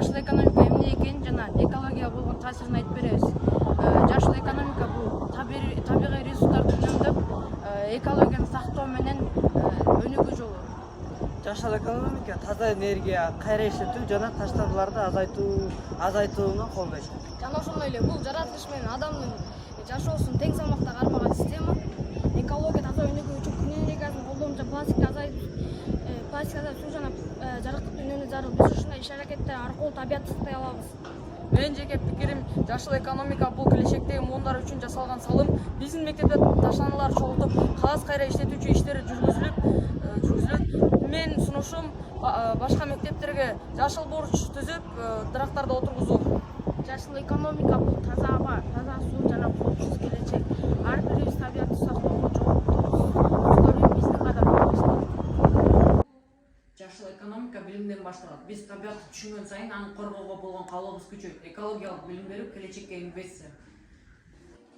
жашыл экономика эмне экенин жана экологияга болгон таасирин айтып беребиз. Жашыл экономика бул табигый ресурстарды үнөмдөп, экологияны сактоо менен өнүгүү жолу. Жашыл экономика таза энергия, кайра иштетүү жана таштандыларды азайтууну колдойт. Жана ошондой эле бул жаратылыш менен адамдын жашоосун тең салмакта кармаган система. Экология таза өнүгүү үчүн күн энергиясын колдонуп, пластик азайтып, суу жана жарыктык үнөмдү зарыл. Биз ушундай иш-аракеттер аркылуу табиятты сактай алабыз. Менин жеке пикирим, жашыл экономика бул келечектеги муундар үчүн жасалган салым. Биздин мектепте таштандыларды чогултуп, кагаз кайра иштетүүчү иштер жүргүзүлөт. Менин сунушум башка мектептерге жашыл бурч түзүп, дарактарды отургузуу. Жашыл экономика бул таза аба, таза суу жана коопсуз келечек. Ар бирибиз табиятты сактоого жооптубуз. Өзгөрүү биздин кадамыбыз. Жашыл экономика билимден башталат. Биз табиятты түшүнгөн сайын аны коргоого болгон каалообуз күчөйт. Экологиялык билим берүү келечекке инвестиция.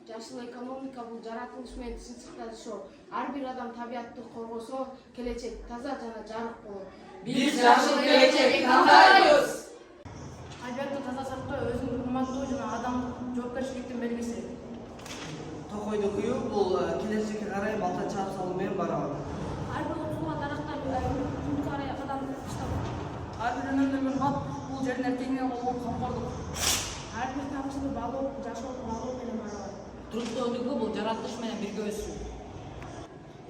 Жашыл экономика бул жаратылыш менен сынчыкташуу. Ар бир адам табиятты коргосо, келечек таза жана жарык болот. Биз жашыл келечекти кантайбыз? Табиятты таза сактоо өзүн урматтоо жана адамдык жоопкерчиликтин белгиси. Токойду күйүү бул келечекке карай балта чаап салуу менен барабат. Ар бир отурган дарактар күнгө карай кадам таштап. Ар бир өнүмдөгөн ат бул жердин эркегине болгон камкордук. Ар бир тамчыны балоо жашоодун алуу менен барабат. Туруктуу өнүгүү бул жаратылыш менен бирге өсүү.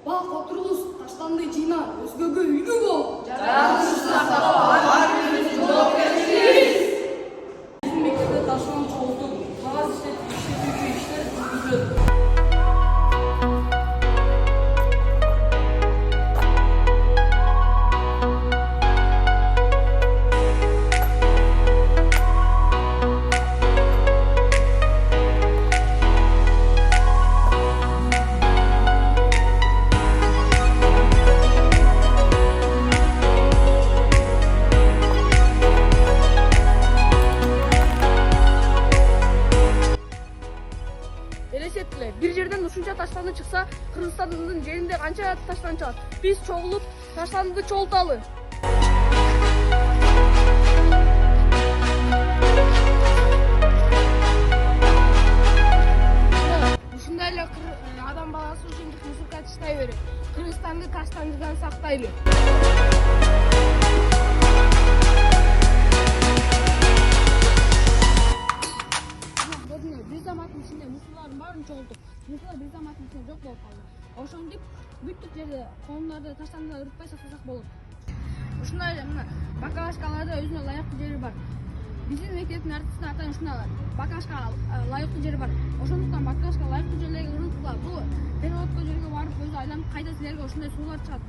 Бак отургуз, таштанды жыйна, өзгөгө үйдү бол. Жаратылышты сактоо ар бирибиздин жоопкерчилигибиз. Биздин мектепте таштанды чогултуп, кагаз иштетүүчү иштер жүргүзүлөт. Элестетиле, бир жерден ушунча таштанды чыкса, Кыргызстандын жеринде канча таштанды чыгат? Биз чогулуп, таштанды чогулталы. Ушундай эле адам баласы ушинтип мусорка таштай берет. Кыргызстанды таштандыдан сактайлы. Бир заматтын ичинде мусорлардын баарын чогултуп, мусор бир заматтын ичинде жок болуп калды. Ошентип бүттүк жерде коомдорду таштандыдан ырытпай сактасак болот. Ушундай эле мына бакалашкаларда өзүнө ылайыктуу жери бар. Биздин мектептин артысында атайын ушундай бакалашка ылайыктуу жери бар. Ошондуктан бакалашка ылайыктуу жерлерге ырытылган. Бул переводко жерге барып өзү айланып кайда силерге ушундай суулар чыгат.